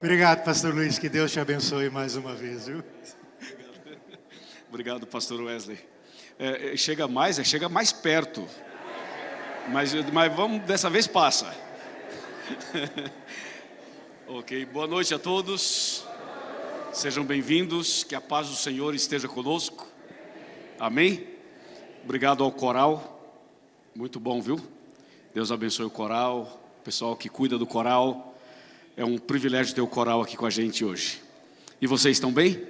Obrigado, pastor Luiz, que Deus te abençoe mais uma vez, viu? Obrigado, pastor Wesley. Chega mais perto. Mas vamos, dessa vez passa. Ok, boa noite a todos. Sejam bem-vindos, que a paz do Senhor esteja conosco. Amém? Obrigado ao coral. Muito bom, viu? Deus abençoe o coral, o pessoal que cuida do coral. É um privilégio ter o coral aqui com a gente hoje. E vocês estão bem?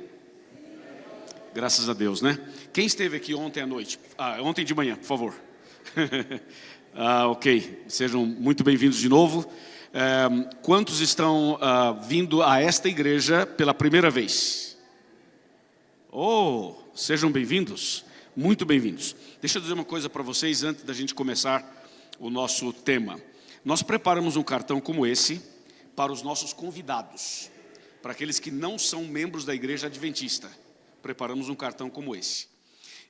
Graças a Deus, né? Quem esteve aqui ontem à noite? Ontem de manhã, por favor. Ok, sejam muito bem-vindos de novo. Quantos estão vindo a esta igreja pela primeira vez? Sejam bem-vindos, muito bem-vindos. Deixa eu dizer uma coisa para vocês antes da gente começar o nosso tema. Nós preparamos um cartão como esse para os nossos convidados, para aqueles que não são membros da igreja adventista. Preparamos um cartão como esse.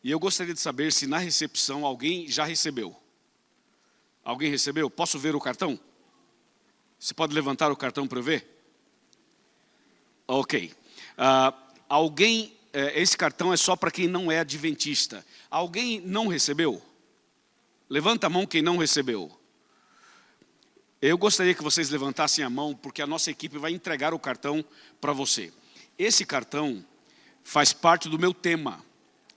E eu gostaria de saber se na recepção alguém já recebeu. Alguém recebeu? Posso ver o cartão? Você pode levantar o cartão para eu ver? Ok. Esse cartão é só para quem não é adventista. Alguém não recebeu? Levanta a mão quem não recebeu. Eu gostaria que vocês levantassem a mão, porque a nossa equipe vai entregar o cartão para você. Esse cartão faz parte do meu tema.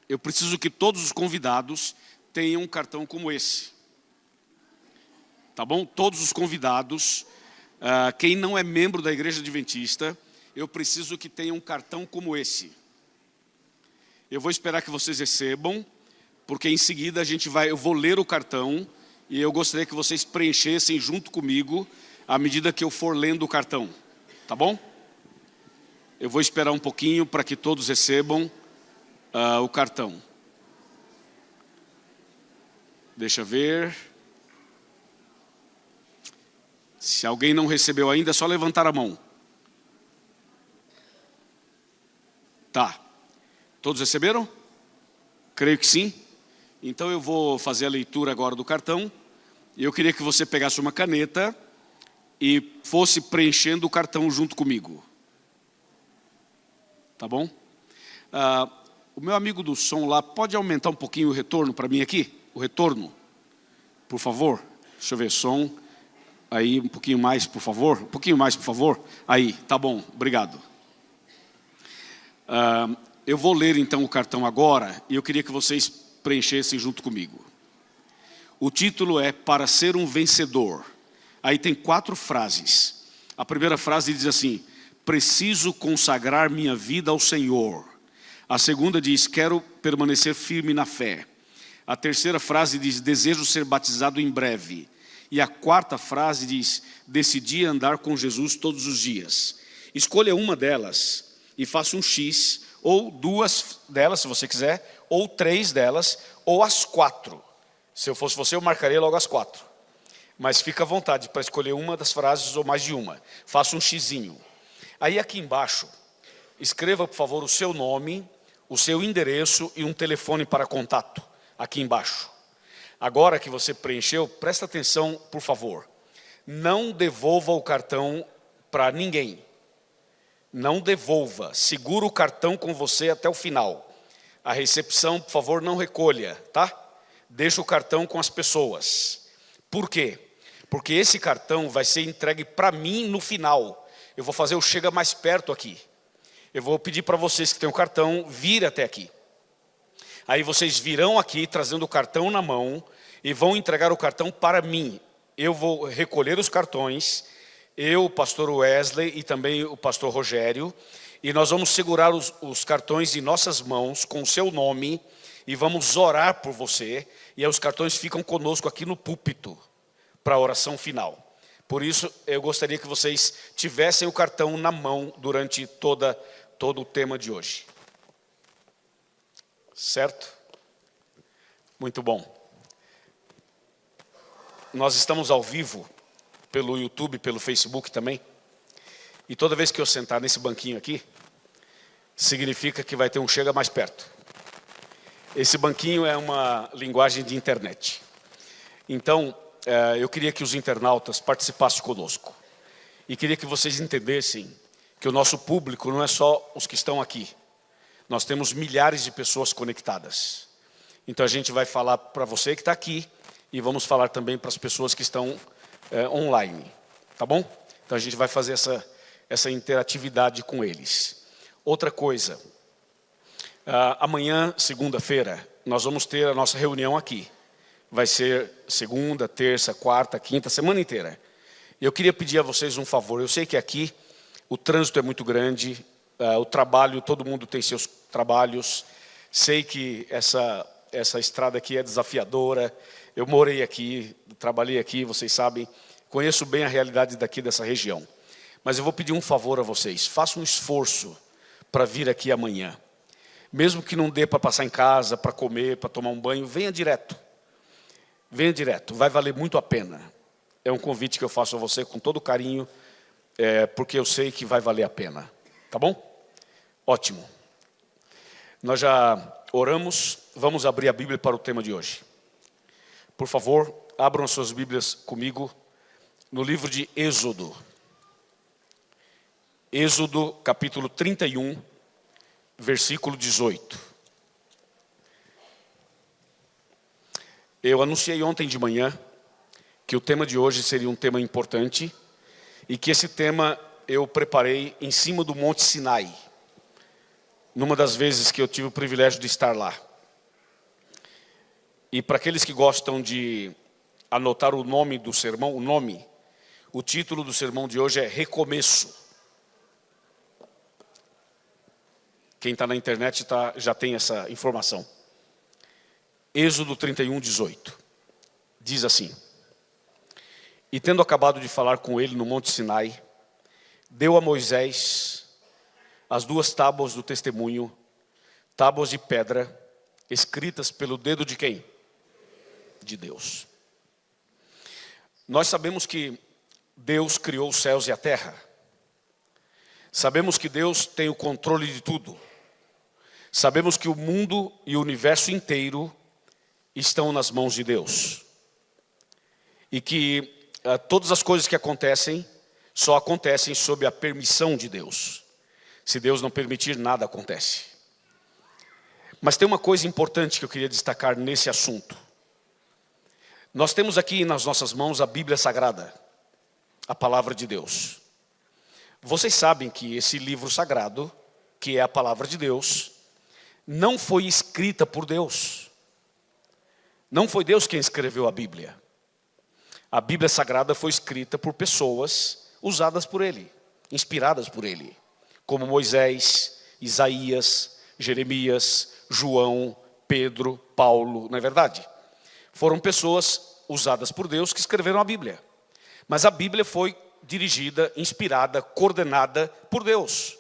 Eu preciso que todos os convidados tenham um cartão como esse. Tá bom? Todos os convidados, quem não é membro da igreja adventista, eu preciso que tenham um cartão como esse. Eu vou esperar que vocês recebam, porque em seguida eu vou ler o cartão. E eu gostaria que vocês preenchessem junto comigo à medida que eu for lendo o cartão. Tá bom? Eu vou esperar um pouquinho para que todos recebam o cartão. Deixa eu ver. Se alguém não recebeu ainda, é só levantar a mão. Tá. Todos receberam? Creio que sim. Então eu vou fazer a leitura agora do cartão. E eu queria que você pegasse uma caneta e fosse preenchendo o cartão junto comigo. Tá bom? O meu amigo do som lá, pode aumentar um pouquinho o retorno para mim aqui? O retorno, por favor. Deixa eu ver, som. Aí, um pouquinho mais, por favor. Um pouquinho mais, por favor. Aí, tá bom, obrigado. Eu vou ler então o cartão agora e eu queria que vocês preenchessem junto comigo. O título é Para Ser um Vencedor. Aí tem 4 frases. A primeira frase diz assim: preciso consagrar minha vida ao Senhor. A segunda diz: quero permanecer firme na fé. A terceira frase diz: desejo ser batizado em breve. E a quarta frase diz: decidi andar com Jesus todos os dias. Escolha uma delas e faça um X, ou 2 delas, se você quiser, ou 3 delas, ou as 4. Se eu fosse você, eu marcaria logo as 4. Mas fica à vontade para escolher uma das frases ou mais de uma. Faça um xizinho. Aí aqui embaixo, escreva, por favor, o seu nome, o seu endereço e um telefone para contato. Aqui embaixo. Agora que você preencheu, presta atenção, por favor. Não devolva o cartão para ninguém. Não devolva. Segura o cartão com você até o final. A recepção, por favor, não recolha, tá? Deixa o cartão com as pessoas. Por quê? Porque esse cartão vai ser entregue para mim no final. Eu vou fazer o chega mais perto aqui. Eu vou pedir para vocês que têm o cartão, vir até aqui. Aí vocês virão aqui trazendo o cartão na mão e vão entregar o cartão para mim. Eu vou recolher os cartões, eu, o pastor Wesley e também o pastor Rogério, e nós vamos segurar os cartões em nossas mãos com o seu nome e vamos orar por você. E aí os cartões ficam conosco aqui no púlpito para a oração final. Por isso, eu gostaria que vocês tivessem o cartão na mão durante todo o tema de hoje. Certo? Muito bom. Nós estamos ao vivo pelo YouTube, pelo Facebook também. E toda vez que eu sentar nesse banquinho aqui, significa que vai ter um chega mais perto. Esse banquinho é uma linguagem de internet. Então, eu queria que os internautas participassem conosco. E queria que vocês entendessem que o nosso público não é só os que estão aqui. Nós temos milhares de pessoas conectadas. Então a gente vai falar para você que está aqui e vamos falar também para as pessoas que estão online. Tá bom? Então a gente vai fazer essa interatividade com eles. Outra coisa, amanhã, segunda-feira, nós vamos ter a nossa reunião aqui. Vai ser segunda, terça, quarta, quinta, semana inteira. E eu queria pedir a vocês um favor. Eu sei que aqui o trânsito é muito grande, o trabalho, todo mundo tem seus trabalhos. Sei que essa estrada aqui é desafiadora. Eu morei aqui, trabalhei aqui, vocês sabem. Conheço bem a realidade daqui dessa região. Mas eu vou pedir um favor a vocês. Façam um esforço para vir aqui amanhã. Mesmo que não dê para passar em casa, para comer, para tomar um banho, venha direto. Venha direto, vai valer muito a pena. É um convite que eu faço a você com todo carinho, porque eu sei que vai valer a pena. Tá bom? Ótimo. Nós já oramos, vamos abrir a Bíblia para o tema de hoje. Por favor, abram as suas Bíblias comigo no livro de Êxodo. Êxodo capítulo 31, versículo 18. Eu anunciei ontem de manhã que o tema de hoje seria um tema importante e que esse tema eu preparei em cima do Monte Sinai, numa das vezes que eu tive o privilégio de estar lá. E para aqueles que gostam de anotar o nome do sermão, o título do sermão de hoje é Recomeço. Quem está na internet já tem essa informação. Êxodo 31, 18. Diz assim: E tendo acabado de falar com ele no Monte Sinai, deu a Moisés as 2 tábuas do testemunho, tábuas de pedra, escritas pelo dedo de quem? De Deus. Nós sabemos que Deus criou os céus e a terra. Sabemos que Deus tem o controle de tudo. Sabemos que o mundo e o universo inteiro estão nas mãos de Deus. E que todas as coisas que acontecem, só acontecem sob a permissão de Deus. Se Deus não permitir, nada acontece. Mas tem uma coisa importante que eu queria destacar nesse assunto. Nós temos aqui nas nossas mãos a Bíblia Sagrada, a Palavra de Deus. Vocês sabem que esse livro sagrado, que é a Palavra de Deus, não foi escrita por Deus. Não foi Deus quem escreveu a Bíblia. A Bíblia Sagrada foi escrita por pessoas usadas por Ele, inspiradas por Ele, como Moisés, Isaías, Jeremias, João, Pedro, Paulo, não é verdade? Foram pessoas usadas por Deus que escreveram a Bíblia. Mas a Bíblia foi dirigida, inspirada, coordenada por Deus.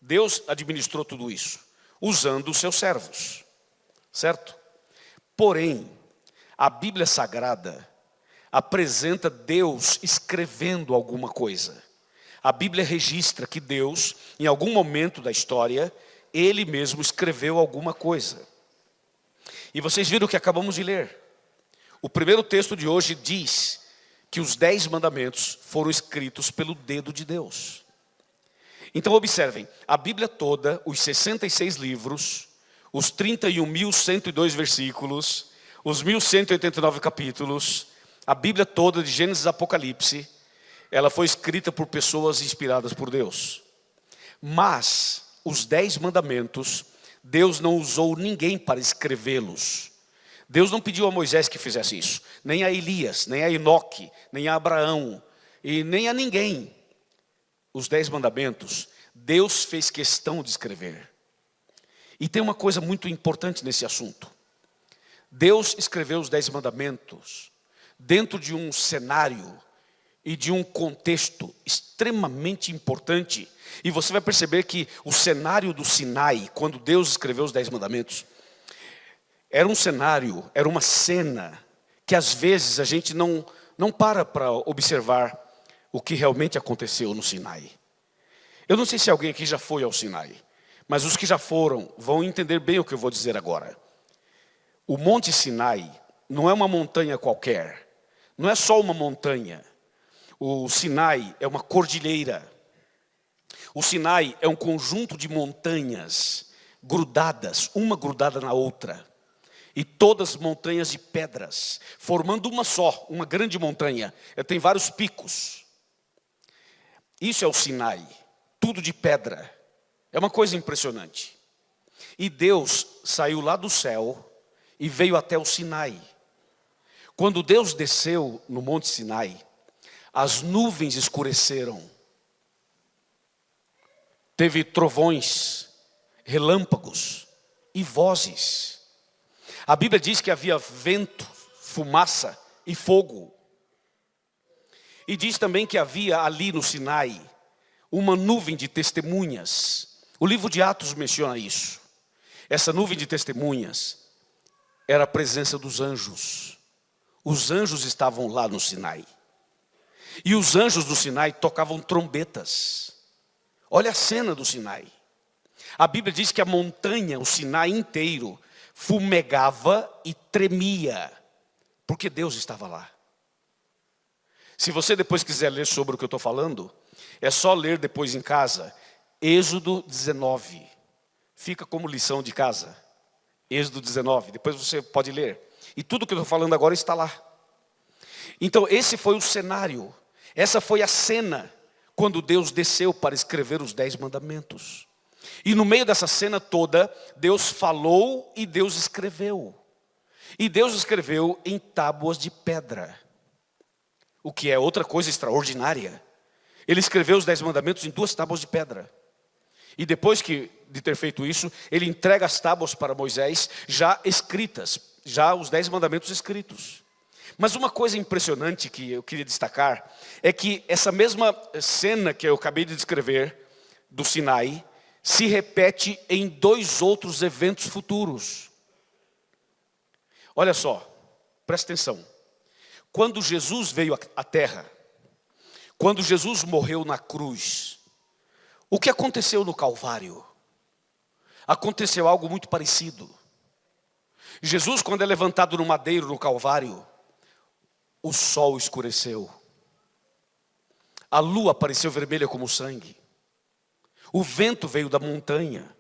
Deus administrou tudo isso, usando os seus servos, certo? Porém, a Bíblia Sagrada apresenta Deus escrevendo alguma coisa. A Bíblia registra que Deus, em algum momento da história, Ele mesmo escreveu alguma coisa. E vocês viram o que acabamos de ler. O primeiro texto de hoje diz que os 10 mandamentos foram escritos pelo dedo de Deus. Então observem, a Bíblia toda, os 66 livros, os 31.102 versículos, os 1.189 capítulos, a Bíblia toda de Gênesis a Apocalipse, ela foi escrita por pessoas inspiradas por Deus. Mas os 10 mandamentos, Deus não usou ninguém para escrevê-los. Deus não pediu a Moisés que fizesse isso, nem a Elias, nem a Enoque, nem a Abraão, e nem a ninguém. Os 10 mandamentos, Deus fez questão de escrever. E tem uma coisa muito importante nesse assunto. Deus escreveu os 10 mandamentos dentro de um cenário e de um contexto extremamente importante. E você vai perceber que o cenário do Sinai, quando Deus escreveu os 10 mandamentos, era um cenário, era uma cena que às vezes a gente não para observar o que realmente aconteceu no Sinai. Eu não sei se alguém aqui já foi ao Sinai, mas os que já foram vão entender bem o que eu vou dizer agora. O Monte Sinai não é uma montanha qualquer, não é só uma montanha. O Sinai é uma cordilheira. O Sinai é um conjunto de montanhas grudadas, uma grudada na outra. E todas montanhas de pedras, formando uma só, uma grande montanha. Tem vários picos. Isso é o Sinai, tudo de pedra. É uma coisa impressionante. E Deus saiu lá do céu e veio até o Sinai. Quando Deus desceu no Monte Sinai, as nuvens escureceram. Teve trovões, relâmpagos e vozes. A Bíblia diz que havia vento, fumaça e fogo. E diz também que havia ali no Sinai uma nuvem de testemunhas. O livro de Atos menciona isso. Essa nuvem de testemunhas era a presença dos anjos. Os anjos estavam lá no Sinai. E os anjos do Sinai tocavam trombetas. Olha a cena do Sinai. A Bíblia diz que a montanha, o Sinai inteiro, fumegava e tremia, porque Deus estava lá. Se você depois quiser ler sobre o que eu estou falando, é só ler depois em casa, Êxodo 19. Fica como lição de casa. Êxodo 19, depois você pode ler. E tudo que eu estou falando agora está lá. Então esse foi o cenário, essa foi a cena, quando Deus desceu para escrever os 10 mandamentos. E no meio dessa cena toda, Deus falou e Deus escreveu. E Deus escreveu em tábuas de pedra. O que é outra coisa extraordinária. Ele escreveu os 10 mandamentos em 2 tábuas de pedra. E depois de ter feito isso, ele entrega as tábuas para Moisés, já escritas, já os 10 mandamentos escritos. Mas uma coisa impressionante que eu queria destacar, é que essa mesma cena que eu acabei de descrever, do Sinai, se repete em 2 outros eventos futuros. Olha só, presta atenção. Quando Jesus veio à terra, quando Jesus morreu na cruz, o que aconteceu no Calvário? Aconteceu algo muito parecido. Jesus, quando é levantado no madeiro no Calvário, o sol escureceu. A lua apareceu vermelha como sangue. O vento veio da montanha.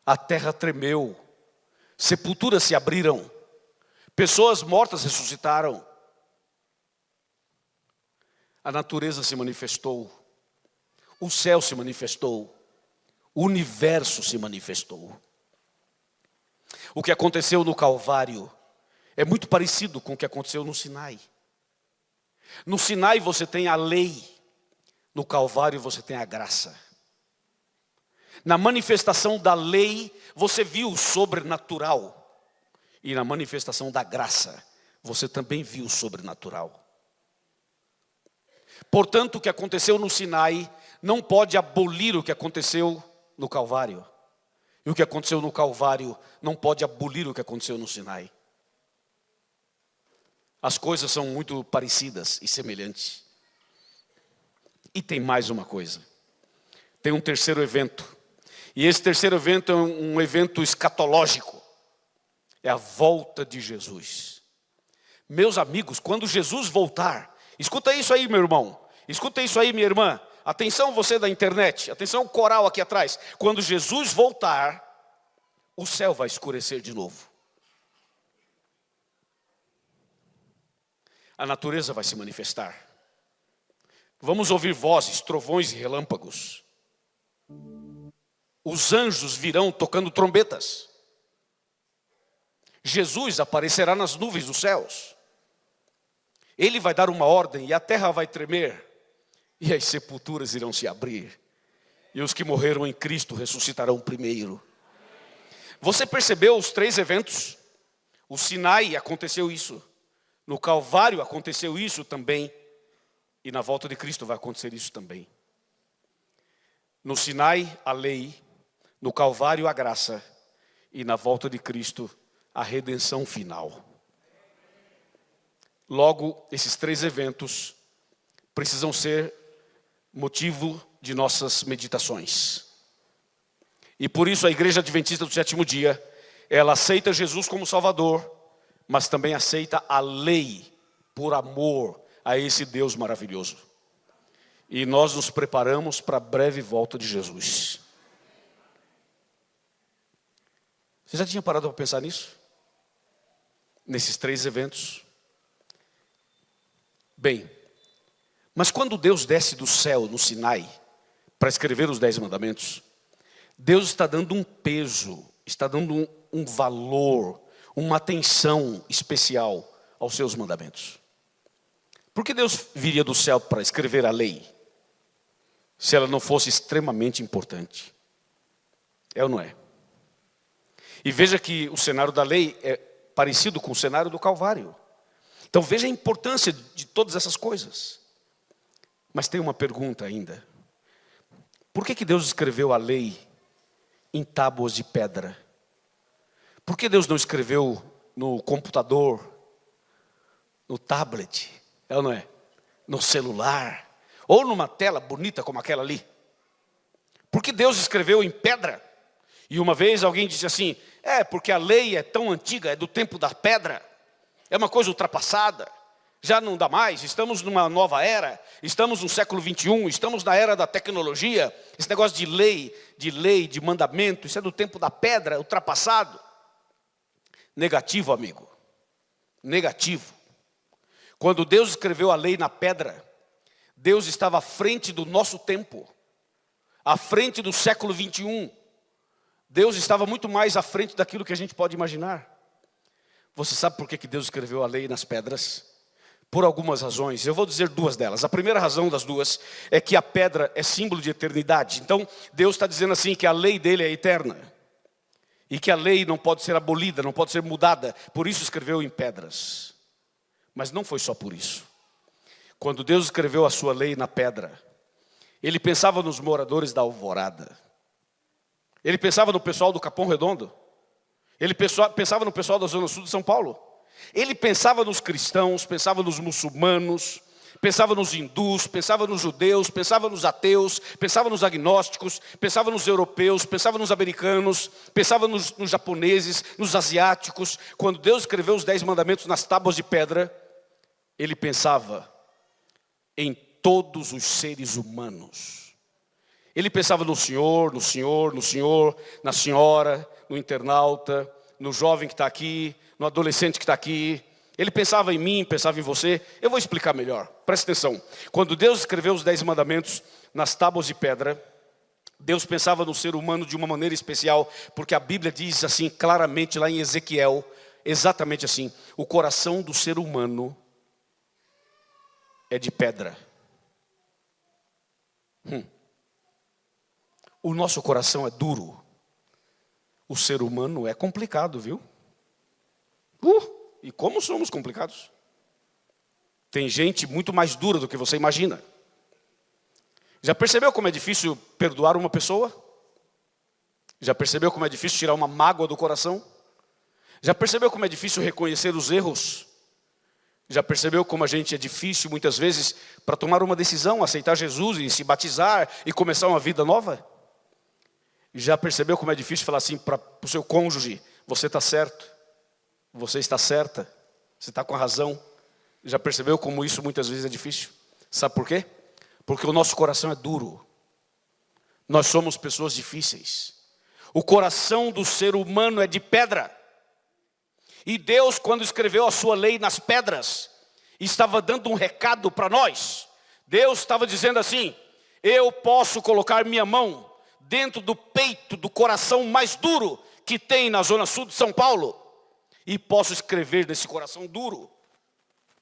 A terra tremeu. Sepulturas se abriram. Pessoas mortas ressuscitaram. A natureza se manifestou. O céu se manifestou. O universo se manifestou. O que aconteceu no Calvário é muito parecido com o que aconteceu no Sinai. No Sinai você tem a lei. No Calvário você tem a graça. Na manifestação da lei você viu o sobrenatural. E na manifestação da graça você também viu o sobrenatural. Portanto, o que aconteceu no Sinai não pode abolir o que aconteceu no Calvário. E o que aconteceu no Calvário não pode abolir o que aconteceu no Sinai. As coisas são muito parecidas e semelhantes. E tem mais uma coisa. Tem um terceiro evento. E esse terceiro evento é um evento escatológico. É a volta de Jesus. Meus amigos, quando Jesus voltar, escuta isso aí, meu irmão. Escuta isso aí, minha irmã. Atenção você da internet. Atenção coral aqui atrás. Quando Jesus voltar, o céu vai escurecer de novo. A natureza vai se manifestar. Vamos ouvir vozes, trovões e relâmpagos. Os anjos virão tocando trombetas. Jesus aparecerá nas nuvens dos céus. Ele vai dar uma ordem e a terra vai tremer. E as sepulturas irão se abrir. E os que morreram em Cristo ressuscitarão primeiro. Você percebeu os 3 eventos? O Sinai aconteceu isso. No Calvário aconteceu isso também. E na volta de Cristo vai acontecer isso também. No Sinai, a lei. No Calvário, a graça. E na volta de Cristo, a redenção final. Logo, esses 3 eventos precisam ser motivo de nossas meditações. E por isso a Igreja Adventista do Sétimo Dia, ela aceita Jesus como Salvador, mas também aceita a lei por amor a esse Deus maravilhoso. E nós nos preparamos para a breve volta de Jesus. Você já tinha parado para pensar nisso? Nesses 3 eventos? Bem, mas quando Deus desce do céu no Sinai para escrever os 10 mandamentos, Deus está dando um peso, está dando um valor, uma atenção especial aos seus mandamentos. Por que Deus viria do céu para escrever a lei, se ela não fosse extremamente importante? É ou não é? E veja que o cenário da lei é parecido com o cenário do Calvário. Então veja a importância de todas essas coisas. Mas tem uma pergunta ainda. Por que Deus escreveu a lei em tábuas de pedra? Por que Deus não escreveu no computador, no tablet, é ou não é? No celular, ou numa tela bonita como aquela ali? Por que Deus escreveu em pedra? E uma vez alguém disse assim, porque a lei é tão antiga, é do tempo da pedra, é uma coisa ultrapassada, já não dá mais, estamos numa nova era, estamos no século 21, estamos na era da tecnologia, esse negócio de lei, de mandamento, isso é do tempo da pedra, ultrapassado. Negativo, amigo, negativo. Quando Deus escreveu a lei na pedra, Deus estava à frente do nosso tempo, à frente do século 21. Deus estava muito mais à frente daquilo que a gente pode imaginar. Você sabe por que Deus escreveu a lei nas pedras? Por algumas razões, eu vou dizer 2 delas. A primeira razão das 2 é que a pedra é símbolo de eternidade. Então Deus está dizendo assim que a lei dele é eterna. E que a lei não pode ser abolida, não pode ser mudada. Por isso escreveu em pedras. Mas não foi só por isso. Quando Deus escreveu a sua lei na pedra, Ele pensava nos moradores da Alvorada. Ele pensava no pessoal do Capão Redondo. Ele pensava no pessoal da Zona Sul de São Paulo. Ele pensava nos cristãos, pensava nos muçulmanos, pensava nos hindus, pensava nos judeus, pensava nos ateus, pensava nos agnósticos, pensava nos europeus, pensava nos americanos, pensava nos japoneses, nos asiáticos. Quando Deus escreveu os 10 mandamentos nas tábuas de pedra, Ele pensava em todos os seres humanos. Ele pensava no senhor, na senhora, no internauta, no jovem que está aqui, no adolescente que está aqui. Ele pensava em mim, pensava em você. Eu vou explicar melhor, presta atenção. Quando Deus escreveu os 10 mandamentos nas tábuas de pedra, Deus pensava no ser humano de uma maneira especial, porque a Bíblia diz assim claramente lá em Ezequiel, exatamente assim: o coração do ser humano é de pedra. O nosso coração é duro. O ser humano é complicado, viu? E como somos complicados? Tem gente muito mais dura do que você imagina. Já percebeu como é difícil perdoar uma pessoa? Já percebeu como é difícil tirar uma mágoa do coração? Já percebeu como é difícil reconhecer os erros? Já percebeu como a gente é difícil muitas vezes para tomar uma decisão, aceitar Jesus e se batizar e começar uma vida nova? Já percebeu como é difícil falar assim para o seu cônjuge: você está certo, você está certa, você está com a razão? Já percebeu como isso muitas vezes é difícil? Sabe por quê? Porque o nosso coração é duro. Nós somos pessoas difíceis. O coração do ser humano é de pedra. E Deus, quando escreveu a sua lei nas pedras, estava dando um recado para nós. Deus estava dizendo assim: eu posso colocar minha mão dentro do peito, do coração mais duro que tem na Zona Sul de São Paulo, e posso escrever nesse coração duro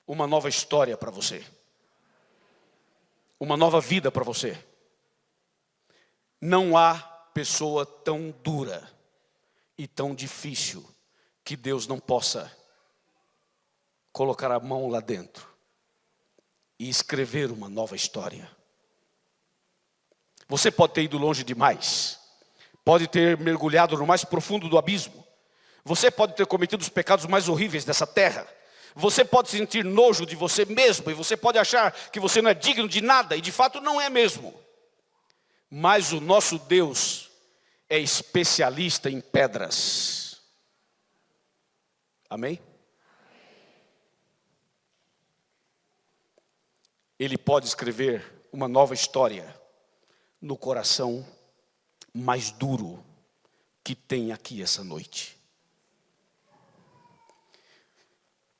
uma nova história para você, uma nova vida para você. Não há pessoa tão dura e tão difícil que Deus não possa colocar a mão lá dentro e escrever uma nova história. Você pode ter ido longe demais, pode ter mergulhado no mais profundo do abismo, você pode ter cometido os pecados mais horríveis dessa terra, você pode sentir nojo de você mesmo, e você pode achar que você não é digno de nada, e de fato não é mesmo. Mas o nosso Deus é especialista em pedras. Amém? Ele pode escrever uma nova história no coração mais duro que tem aqui essa noite.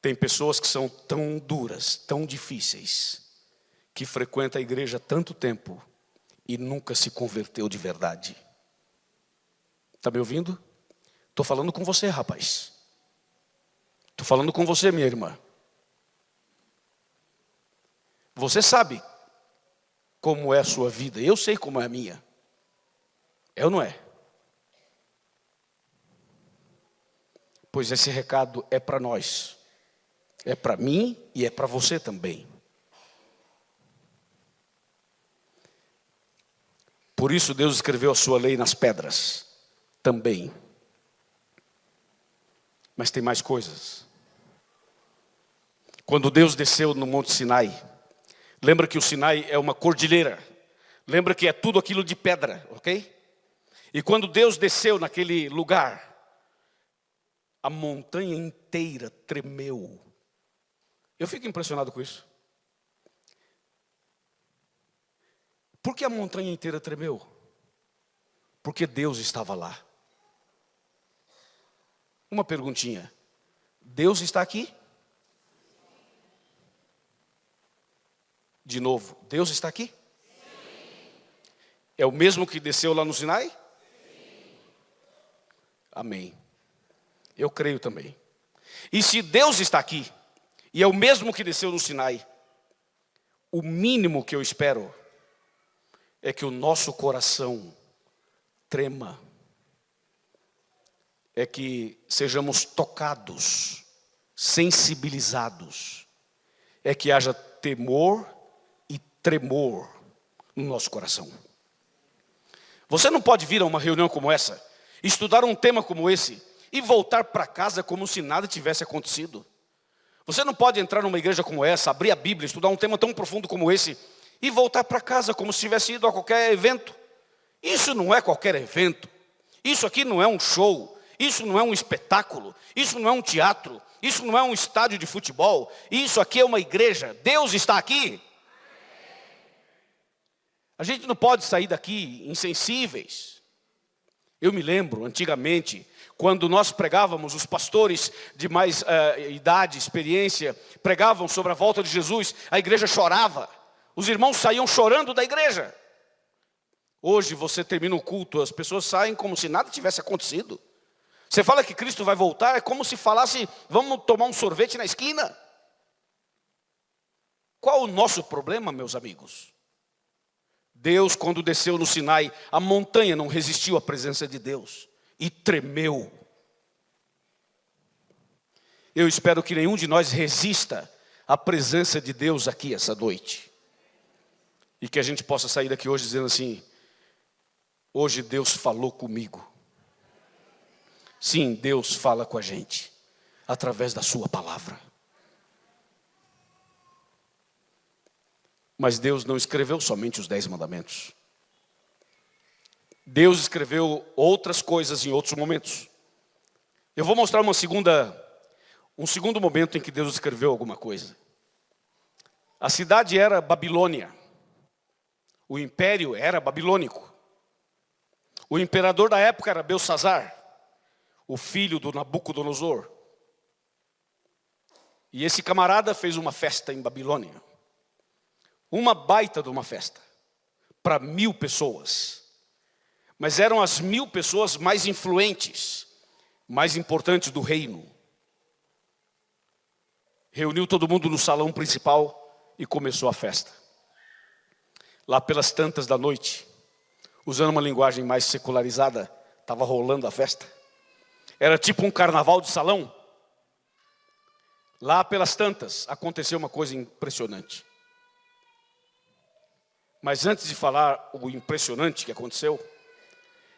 Tem pessoas que são tão duras, tão difíceis, que frequentam a igreja há tanto tempo e nunca se converteu de verdade. Está me ouvindo? Estou falando com você, rapaz. Estou falando com você, minha irmã. Você sabe como é a sua vida. Eu sei como é a minha. É ou não é? Pois esse recado é para nós. É para mim e é para você também. Por isso Deus escreveu a sua lei nas pedras também. Mas tem mais coisas. Quando Deus desceu no Monte Sinai, lembra que o Sinai é uma cordilheira. Lembra que é tudo aquilo de pedra, ok? E quando Deus desceu naquele lugar, a montanha inteira tremeu. Eu fico impressionado com isso. Por que a montanha inteira tremeu? Porque Deus estava lá. Uma perguntinha. Deus está aqui? De novo, Deus está aqui? Sim. É o mesmo que desceu lá no Sinai? Sim. Amém. Eu creio também. E se Deus está aqui, e é o mesmo que desceu no Sinai, o mínimo que eu espero é que o nosso coração trema, é que sejamos tocados, sensibilizados, é que haja temor e tremor no nosso coração. Você não pode vir a uma reunião como essa, estudar um tema como esse e voltar para casa como se nada tivesse acontecido. Você não pode entrar numa igreja como essa, abrir a Bíblia, estudar um tema tão profundo como esse e voltar para casa como se tivesse ido a qualquer evento. Isso não é qualquer evento. Isso aqui não é um show. Isso não é um espetáculo. Isso não é um teatro. Isso não é um estádio de futebol. Isso aqui é uma igreja. Deus está aqui. A gente não pode sair daqui insensíveis. Eu me lembro, antigamente, quando nós pregávamos, os pastores de mais idade, experiência, pregavam sobre a volta de Jesus, a igreja chorava. Os irmãos saíam chorando da igreja. Hoje você termina o culto, as pessoas saem como se nada tivesse acontecido. Você fala que Cristo vai voltar, é como se falasse, vamos tomar um sorvete na esquina. Qual o nosso problema, meus amigos? Deus, quando desceu no Sinai, a montanha não resistiu à presença de Deus e tremeu. Eu espero que nenhum de nós resista à presença de Deus aqui essa noite. E que a gente possa sair daqui hoje dizendo assim, hoje Deus falou comigo. Sim, Deus fala com a gente, através da sua palavra. Mas Deus não escreveu somente os 10 mandamentos. Deus escreveu outras coisas em outros momentos. Eu vou mostrar um segundo momento em que Deus escreveu alguma coisa. A cidade era Babilônia. O império era babilônico. O imperador da época era Belsazar, o filho do Nabucodonosor. E esse camarada fez uma festa em Babilônia. Uma baita de uma festa, para 1000 pessoas. Mas eram as 1000 pessoas mais influentes, mais importantes do reino. Reuniu todo mundo no salão principal e começou a festa. Lá pelas tantas da noite, usando uma linguagem mais secularizada, estava rolando a festa. Era tipo um carnaval de salão. Lá pelas tantas, aconteceu uma coisa impressionante. Mas antes de falar o impressionante que aconteceu,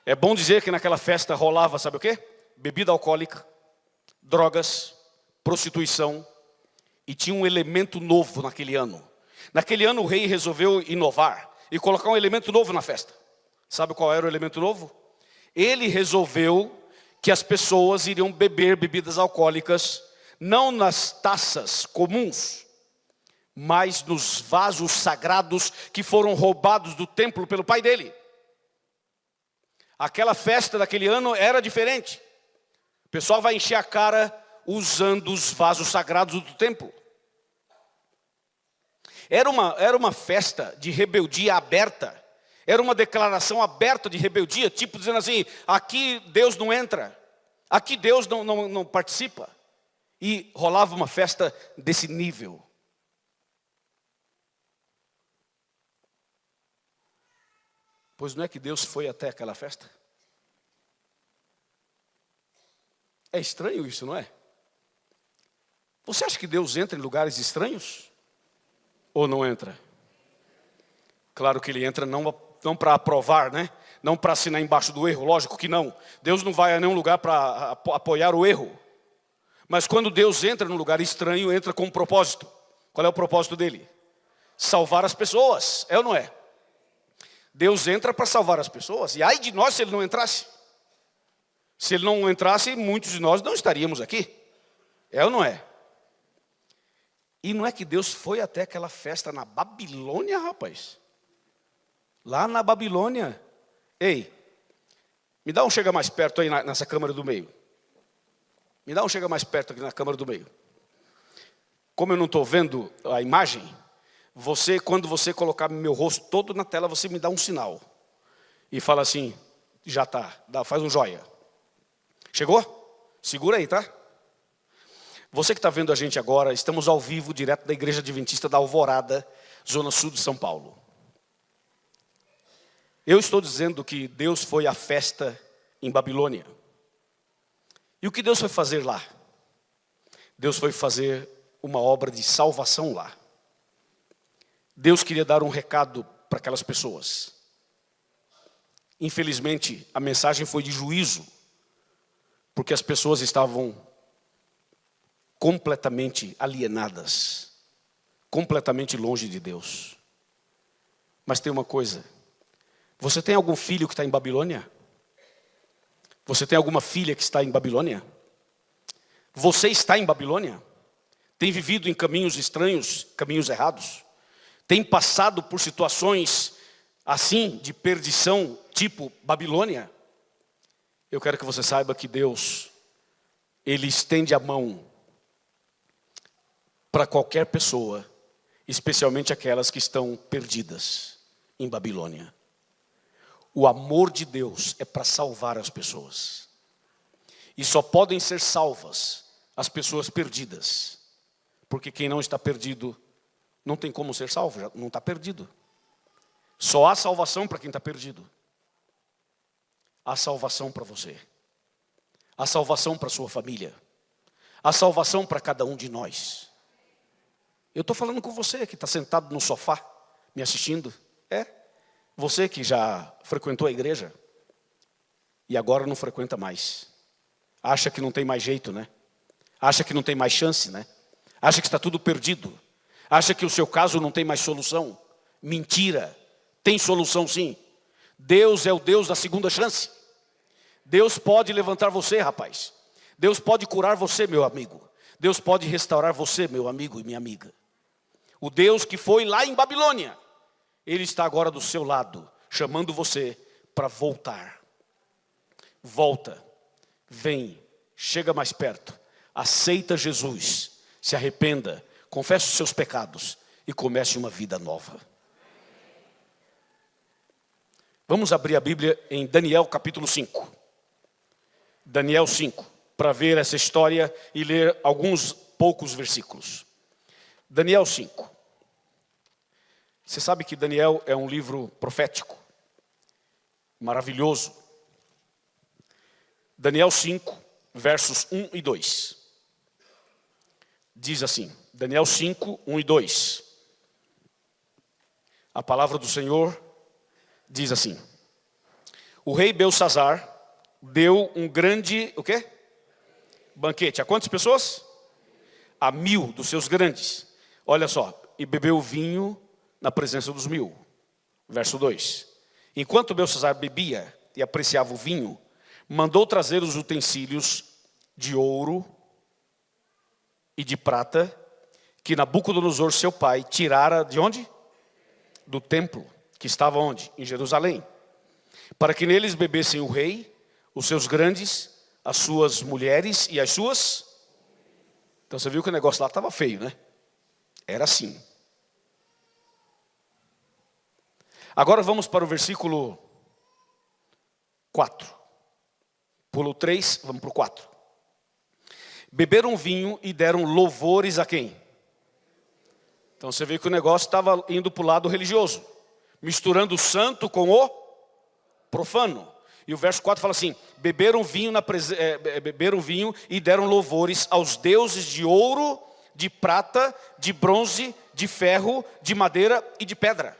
é bom dizer que naquela festa rolava, sabe o quê? Bebida alcoólica, drogas, prostituição, e tinha um elemento novo naquele ano. Naquele ano o rei resolveu inovar e colocar um elemento novo na festa. Sabe qual era o elemento novo? Ele resolveu que as pessoas iriam beber bebidas alcoólicas, não nas taças comuns, mas nos vasos sagrados que foram roubados do templo pelo pai dele. Aquela festa daquele ano era diferente. O pessoal vai encher a cara usando os vasos sagrados do templo. Era uma festa de rebeldia aberta. Era uma declaração aberta de rebeldia, tipo dizendo assim, aqui Deus não entra, aqui Deus não participa. E rolava uma festa desse nível. Pois não é que Deus foi até aquela festa? É estranho isso, não é? Você acha que Deus entra em lugares estranhos? Ou não entra? Claro que ele entra não para aprovar, né? Não para assinar embaixo do erro, lógico que não. Deus não vai a nenhum lugar para apoiar o erro. Mas quando Deus entra num lugar estranho, entra com um propósito. Qual é o propósito dele? Salvar as pessoas, é ou não é? Deus entra para salvar as pessoas. E ai de nós se ele não entrasse. Se ele não entrasse, muitos de nós não estaríamos aqui. É ou não é? E não é que Deus foi até aquela festa na Babilônia, rapaz? Lá na Babilônia. Ei, me dá um chega mais perto aí nessa câmara do meio. Me dá um chega mais perto aqui na câmara do meio. Como eu não estou vendo a imagem, quando você colocar meu rosto todo na tela, você me dá um sinal. E fala assim, já está, faz um joia. Chegou? Segura aí, tá? Você que está vendo a gente agora, estamos ao vivo, direto da Igreja Adventista da Alvorada, Zona Sul de São Paulo. Eu estou dizendo que Deus foi à festa em Babilônia. E o que Deus foi fazer lá? Deus foi fazer uma obra de salvação lá. Deus queria dar um recado para aquelas pessoas. Infelizmente, a mensagem foi de juízo, porque as pessoas estavam completamente alienadas, completamente longe de Deus. Mas tem uma coisa, você tem algum filho que está em Babilônia? Você tem alguma filha que está em Babilônia? Você está em Babilônia? Tem vivido em caminhos estranhos, caminhos errados? Tem passado por situações assim, de perdição, tipo Babilônia? Eu quero que você saiba que Deus, Ele estende a mão para qualquer pessoa, especialmente aquelas que estão perdidas em Babilônia. O amor de Deus é para salvar as pessoas. E só podem ser salvas as pessoas perdidas. Porque quem não está perdido, não tem como ser salvo, não está perdido. Só há salvação para quem está perdido. Há salvação para você. Há salvação para a sua família. Há salvação para cada um de nós. Eu estou falando com você que está sentado no sofá, me assistindo. Você que já frequentou a igreja e agora não frequenta mais. Acha que não tem mais jeito, né? Acha que não tem mais chance, né? Acha que está tudo perdido. Acha que o seu caso não tem mais solução. Mentira. Tem solução sim. Deus é o Deus da segunda chance. Deus pode levantar você, rapaz. Deus pode curar você, meu amigo. Deus pode restaurar você, meu amigo e minha amiga. O Deus que foi lá em Babilônia, Ele está agora do seu lado, chamando você para voltar. Volta, vem, chega mais perto, aceita Jesus, se arrependa, confesse os seus pecados e comece uma vida nova. Vamos abrir a Bíblia em Daniel capítulo 5. Daniel 5, para ver essa história e ler alguns poucos versículos. Daniel 5. Você sabe que Daniel é um livro profético, maravilhoso. Daniel 5, versos 1 e 2. Diz assim, Daniel 5, 1 e 2. A palavra do Senhor diz assim: o rei Belsazzar deu um grande, o quê? Banquete. A quantas pessoas? A 1000 dos seus grandes. Olha só, e bebeu vinho na presença dos 1000. Verso 2. Enquanto Belsazzar bebia e apreciava o vinho, mandou trazer os utensílios de ouro e de prata que Nabucodonosor, seu pai, tirara de onde? Do templo, que estava onde? Em Jerusalém. Para que neles bebessem o rei, os seus grandes, as suas mulheres e as suas. Então você viu que o negócio lá estava feio, né? Era assim. Agora vamos para o versículo 4. Pulo 3, vamos para o 4. Beberam vinho e deram louvores a quem? Então você vê que o negócio estava indo para o lado religioso, misturando o santo com o profano. E o verso 4 fala assim: beberam vinho e deram louvores aos deuses de ouro, de prata, de bronze, de ferro, de madeira e de pedra.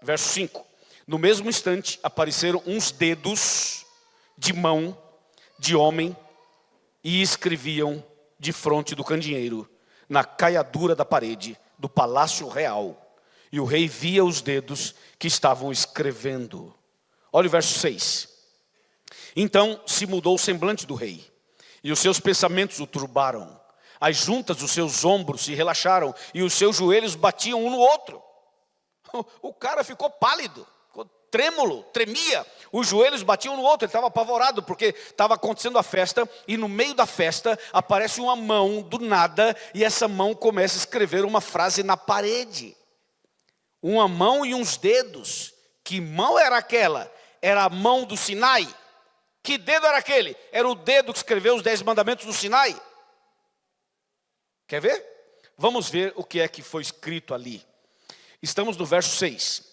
Verso 5. No mesmo instante apareceram uns dedos de mão de homem e escreviam defronte do candeeiro, na caiadura da parede do palácio real. E o rei via os dedos que estavam escrevendo. Olha o verso 6. Então se mudou o semblante do rei, e os seus pensamentos o turbaram. As juntas dos seus ombros se relaxaram, e os seus joelhos batiam um no outro. O cara ficou pálido, ficou trêmulo, tremia. Os joelhos batiam no outro, ele estava apavorado, porque estava acontecendo a festa, e no meio da festa aparece uma mão do nada, e essa mão começa a escrever uma frase na parede. Uma mão e uns dedos. Que mão era aquela? Era a mão do Sinai. Que dedo era aquele? Era o dedo que escreveu os 10 mandamentos do Sinai. Quer ver? Vamos ver o que é que foi escrito ali. Estamos no verso 6.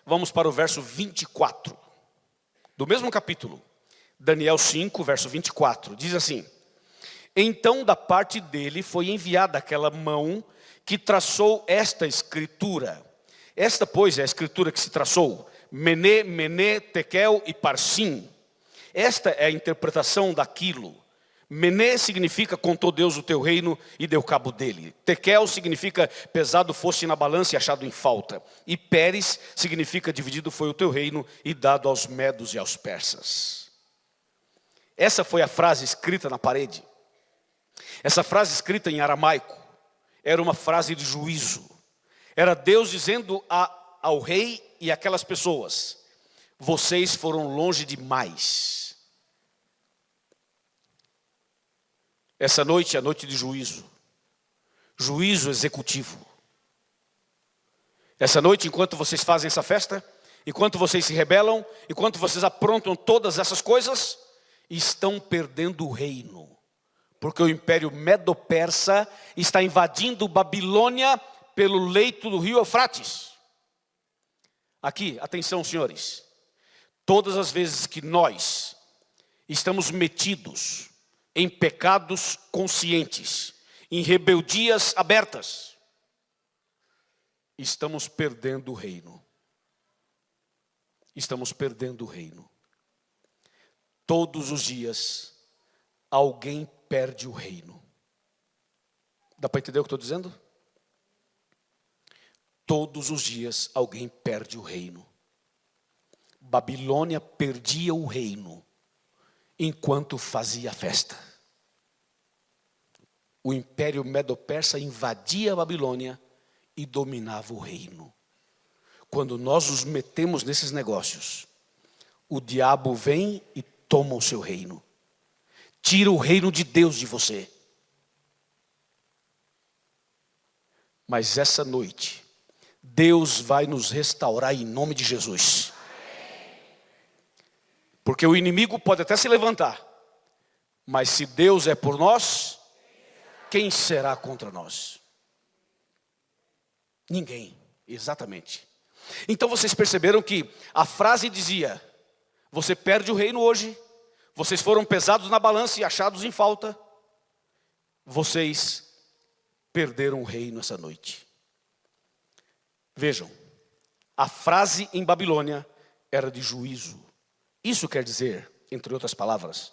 Vamos para o verso 24. Do mesmo capítulo. Daniel 5, verso 24. Diz assim: então da parte dele foi enviada aquela mão que traçou esta escritura. Esta, pois, é a escritura que se traçou. Mené, Mené, Tekel e Parsim. Esta é a interpretação daquilo. Mené significa contou Deus o teu reino e deu cabo dele. Tekel significa pesado foste na balança e achado em falta. E Pérez significa dividido foi o teu reino e dado aos medos e aos persas. Essa foi a frase escrita na parede. Essa frase escrita em aramaico era uma frase de juízo. Era Deus dizendo ao rei e aquelas pessoas: vocês foram longe demais. Essa noite é a noite de juízo. Juízo executivo. Essa noite, enquanto vocês fazem essa festa, enquanto vocês se rebelam, enquanto vocês aprontam todas essas coisas, estão perdendo o reino. Porque o império Medo-Persa está invadindo Babilônia pelo leito do rio Eufrates. Aqui, atenção, senhores. Todas as vezes que nós estamos metidos em pecados conscientes, em rebeldias abertas, estamos perdendo o reino. Estamos perdendo o reino. Todos os dias, alguém perde o reino. Dá para entender o que estou dizendo? Todos os dias alguém perde o reino. Babilônia perdia o reino enquanto fazia festa. O império Medo-Persa invadia a Babilônia e dominava o reino. Quando nós nos metemos nesses negócios, o diabo vem e toma o seu reino. Tira o reino de Deus de você. Mas essa noite, Deus vai nos restaurar em nome de Jesus. Porque o inimigo pode até se levantar, mas se Deus é por nós, quem será contra nós? Ninguém, exatamente. Então vocês perceberam que a frase dizia: você perde o reino hoje, vocês foram pesados na balança e achados em falta, vocês perderam o reino essa noite. Vejam, a frase em Babilônia era de juízo. Isso quer dizer, entre outras palavras,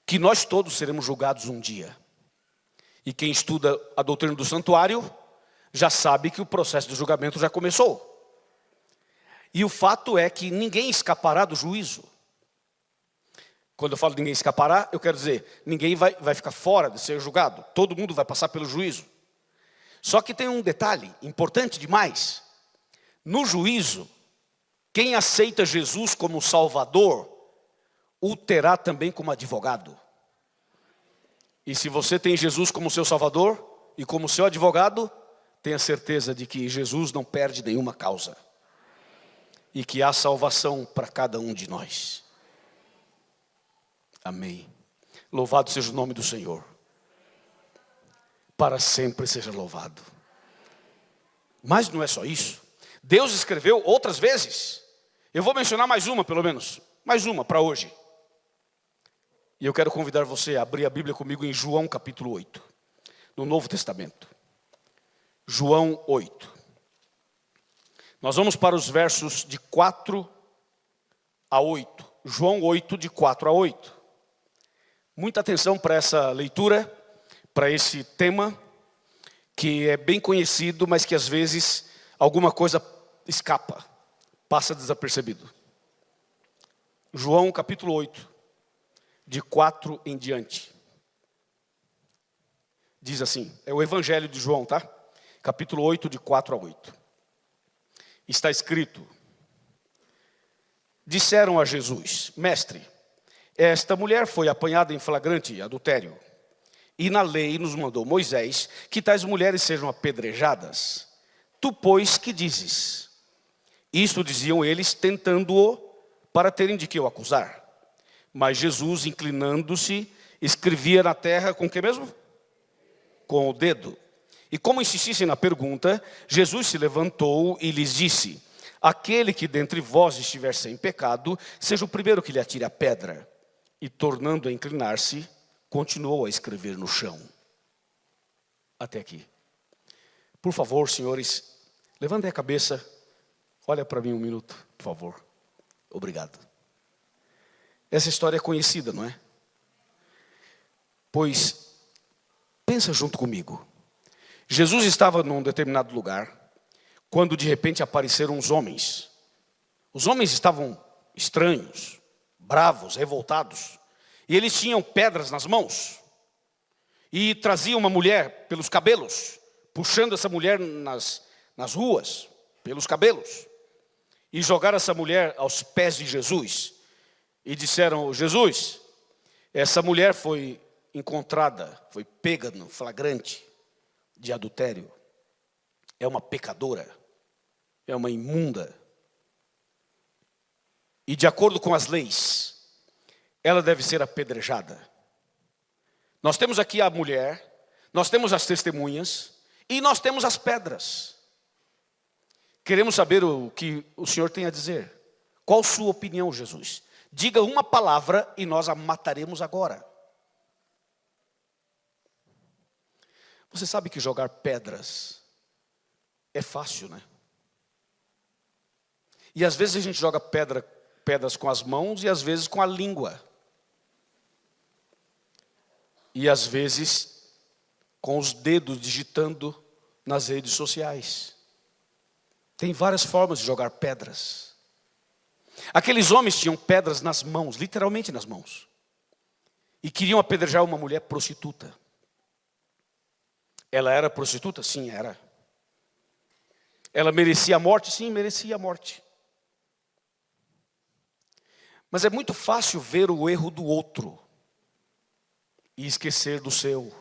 que nós todos seremos julgados um dia. E quem estuda a doutrina do santuário já sabe que o processo de julgamento já começou. E o fato é que ninguém escapará do juízo. Quando eu falo ninguém escapará, eu quero dizer, ninguém vai ficar fora de ser julgado. Todo mundo vai passar pelo juízo. Só que tem um detalhe importante demais. No juízo, quem aceita Jesus como Salvador, o terá também como advogado. E se você tem Jesus como seu Salvador e como seu advogado, tenha certeza de que Jesus não perde nenhuma causa. E que há salvação para cada um de nós. Amém. Louvado seja o nome do Senhor. Para sempre seja louvado. Mas não é só isso. Deus escreveu outras vezes. Eu vou mencionar mais uma pelo menos. Mais uma para hoje. E eu quero convidar você a abrir a Bíblia comigo em João capítulo 8. No Novo Testamento. João 8. Nós vamos para os versos de 4 a 8. João 8, de 4 a 8. Muita atenção para essa leitura, para esse tema, que é bem conhecido, mas que às vezes alguma coisa escapa, passa desapercebido. João capítulo 8, de 4 em diante. Diz assim, é o Evangelho de João, tá? Capítulo 8, de 4 a 8. Está escrito: disseram a Jesus: Mestre, esta mulher foi apanhada em flagrante adultério. E na lei nos mandou Moisés que tais mulheres sejam apedrejadas. Tu, pois, que dizes? Isto diziam eles, tentando-o para terem de que o acusar. Mas Jesus, inclinando-se, escrevia na terra com o que mesmo? Com o dedo. E como insistissem na pergunta, Jesus se levantou e lhes disse: aquele que dentre vós estiver sem pecado, seja o primeiro que lhe atire a pedra. E tornando a inclinar-se, continuou a escrever no chão. Até aqui. Por favor, senhores, levantem a cabeça. Olha para mim um minuto, por favor. Obrigado. Essa história é conhecida, não é? Pois, pensa junto comigo. Jesus estava num determinado lugar, quando de repente apareceram uns homens. Os homens estavam estranhos, bravos, revoltados. E eles tinham pedras nas mãos. E traziam uma mulher pelos cabelos, puxando essa mulher nas ruas, pelos cabelos. E jogaram essa mulher aos pés de Jesus. E disseram: Jesus, essa mulher foi encontrada, foi pega no flagrante de adultério. É uma pecadora, é uma imunda. E de acordo com as leis, ela deve ser apedrejada. Nós temos aqui a mulher, nós temos as testemunhas e nós temos as pedras. Queremos saber o que o Senhor tem a dizer. Qual sua opinião, Jesus? Diga uma palavra e nós a mataremos agora. Você sabe que jogar pedras é fácil, né? E às vezes a gente joga pedras com as mãos e às vezes com a língua. E às vezes com os dedos digitando nas redes sociais. Tem várias formas de jogar pedras. Aqueles homens tinham pedras nas mãos, literalmente nas mãos. E queriam apedrejar uma mulher prostituta. Ela era prostituta? Sim, era. Ela merecia a morte? Sim, merecia a morte. Mas é muito fácil ver o erro do outro e esquecer do seu.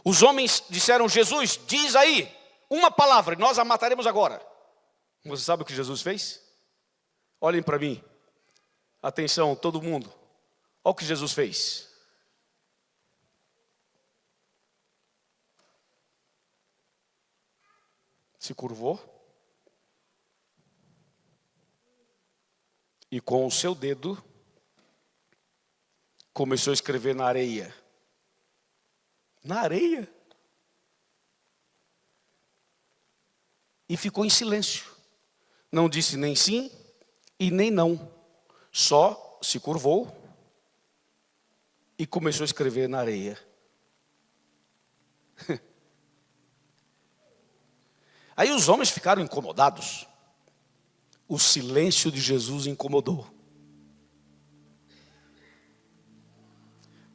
Os homens disseram: Jesus, diz aí uma palavra e nós a mataremos agora. Você sabe o que Jesus fez? Olhem para mim. Atenção, todo mundo. Olha o que Jesus fez. Se curvou. E com o seu dedo começou a escrever na areia. Na areia. E ficou em silêncio. Não disse nem sim e nem não. Só se curvou e começou a escrever na areia. Aí os homens ficaram incomodados. O silêncio de Jesus incomodou.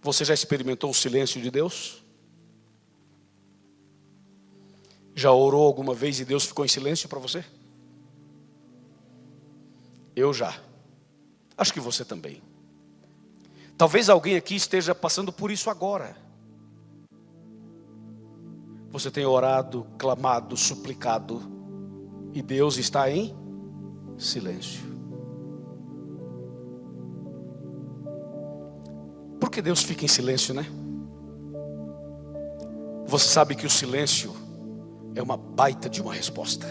Você já experimentou o silêncio de Deus? Já orou alguma vez e Deus ficou em silêncio para você? Eu já. Acho que você também. Talvez alguém aqui esteja passando por isso agora. Você tem orado, clamado, suplicado, e Deus está em silêncio. Por que Deus fica em silêncio, né? Você sabe que o silêncio é uma baita de uma resposta.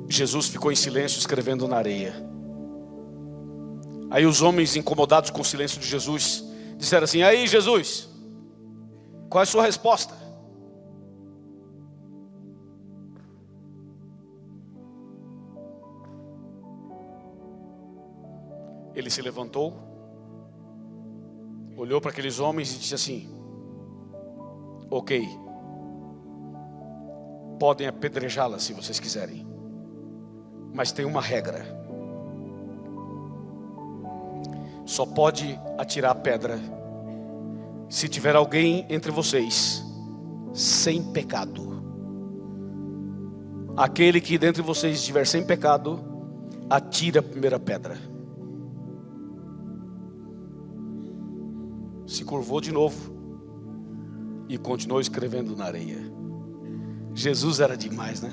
Jesus ficou em silêncio escrevendo na areia. Aí os homens incomodados com o silêncio de Jesus disseram assim: aí Jesus, qual é a sua resposta? Ele se levantou, olhou para aqueles homens e disse assim: ok, podem apedrejá-la se vocês quiserem, mas tem uma regra. Só pode atirar a pedra se tiver alguém entre vocês sem pecado. Aquele que dentre vocês estiver sem pecado, atire a primeira pedra. Se curvou de novo e continuou escrevendo na areia. Jesus era demais, né?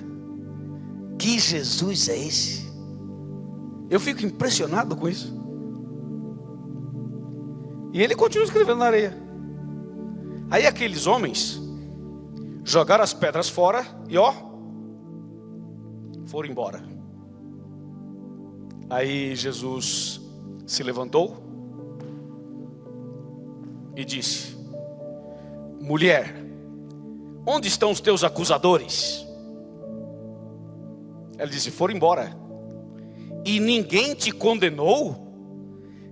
Que Jesus é esse? Eu fico impressionado com isso. E ele continua escrevendo na areia. Aí aqueles homens jogaram as pedras fora e foram embora. Aí Jesus se levantou e disse: mulher, onde estão os teus acusadores? Ela disse: foram embora. E ninguém te condenou?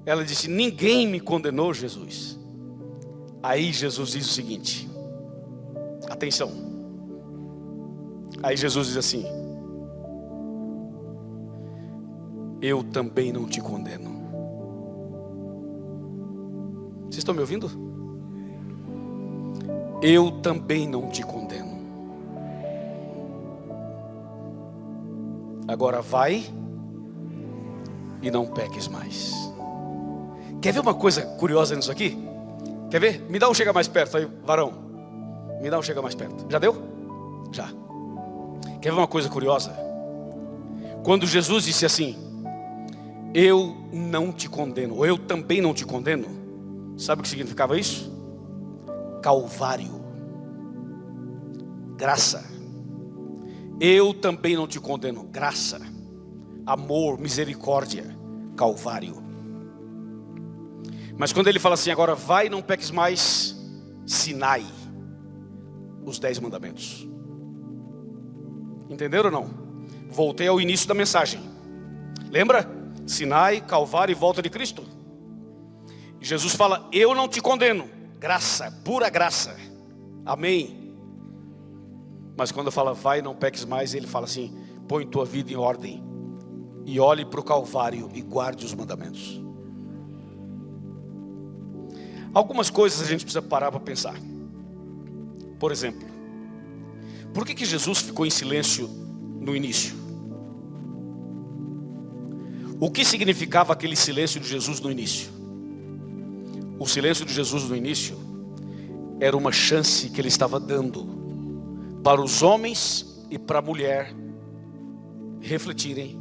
Ela disse: ninguém me condenou, Jesus. Aí Jesus diz o seguinte, atenção. Aí Jesus diz assim: eu também não te condeno. Vocês estão me ouvindo? Eu também não te condeno. Agora vai e não peques mais. Quer ver uma coisa curiosa nisso aqui? Quer ver? Me dá um chega mais perto aí, varão. Me dá um chega mais perto. Já deu? Já. Quer ver uma coisa curiosa? Quando Jesus disse assim: eu não te condeno, ou eu também não te condeno, sabe o que significava isso? Calvário. Graça. Eu também não te condeno. Graça. Amor, misericórdia. Calvário. Mas quando ele fala assim: agora vai e não peques mais, Sinai, os 10 mandamentos. Entenderam ou não? Voltei ao início da mensagem. Lembra? Sinai, Calvário e volta de Cristo. E Jesus fala: eu não te condeno. Graça, pura graça. Amém. Mas quando fala vai e não peques mais, ele fala assim: põe tua vida em ordem e olhe para o Calvário e guarde os mandamentos. Algumas coisas a gente precisa parar para pensar. Por exemplo, por que Jesus ficou em silêncio no início? O que significava aquele silêncio de Jesus no início? O silêncio de Jesus no início era uma chance que ele estava dando para os homens e para a mulher refletirem,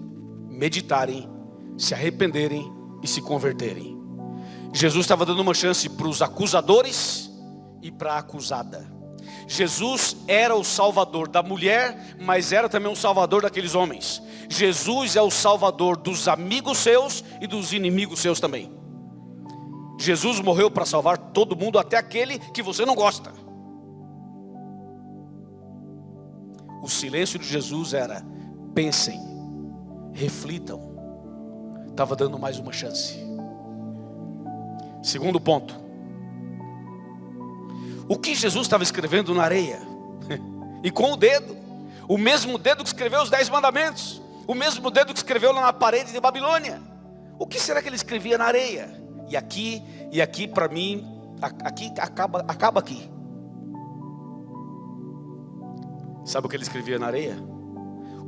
meditarem, se arrependerem e se converterem. Jesus estava dando uma chance para os acusadores e para a acusada. Jesus era o salvador da mulher, mas era também o salvador daqueles homens. Jesus é o salvador dos amigos seus e dos inimigos seus também. Jesus morreu para salvar todo mundo, até aquele que você não gosta. O silêncio de Jesus era: pensem, reflitam. Estava dando mais uma chance. Segundo ponto, o que Jesus estava escrevendo na areia? E com o dedo, o mesmo dedo que escreveu os 10 mandamentos, o mesmo dedo que escreveu lá na parede de Babilônia. O que será que ele escrevia na areia? E aqui para mim, aqui acaba aqui. Sabe o que ele escrevia na areia?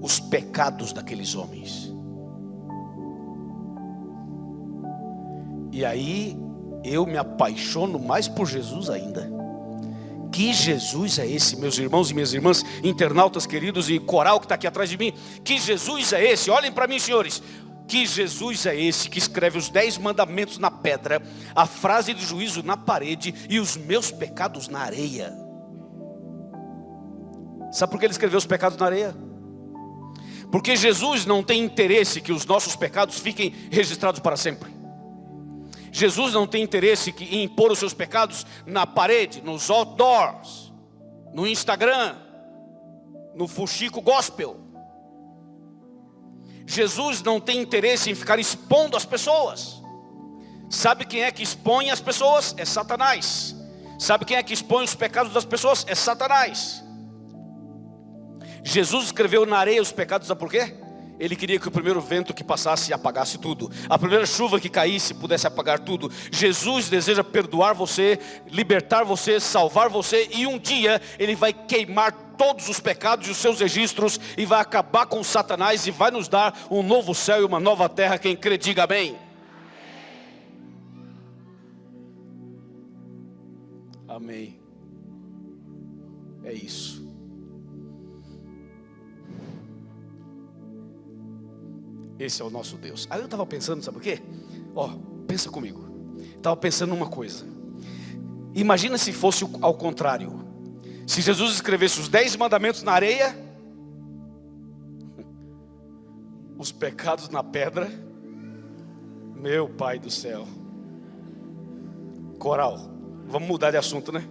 Os pecados daqueles homens. E aí eu me apaixono mais por Jesus ainda. Que Jesus é esse, meus irmãos e minhas irmãs, internautas queridos e coral que está aqui atrás de mim? Que Jesus é esse? Olhem para mim, senhores. Que Jesus é esse que escreve os 10 mandamentos na pedra, a frase de juízo na parede e os meus pecados na areia? Sabe por que ele escreveu os pecados na areia? Porque Jesus não tem interesse que os nossos pecados fiquem registrados para sempre. Jesus não tem interesse em impor os seus pecados na parede, nos outdoors, no Instagram, no Fuxico Gospel. Jesus não tem interesse em ficar expondo as pessoas. Sabe quem é que expõe as pessoas? É Satanás. Sabe quem é que expõe os pecados das pessoas? É Satanás. Jesus escreveu na areia os pecados, sabe por quê? Ele queria que o primeiro vento que passasse apagasse tudo. A primeira chuva que caísse pudesse apagar tudo. Jesus deseja perdoar você, libertar você, salvar você. E um dia Ele vai queimar todos os pecados e os seus registros. E vai acabar com Satanás e vai nos dar um novo céu e uma nova terra. Quem crê, diga amém. Amém. É isso. Esse é o nosso Deus. Aí eu estava pensando, sabe o quê? Pensa comigo. Estava pensando numa coisa. Imagina se fosse ao contrário. Se Jesus escrevesse os 10 mandamentos na areia, os pecados na pedra. Meu Pai do céu. Coral, vamos mudar de assunto, né?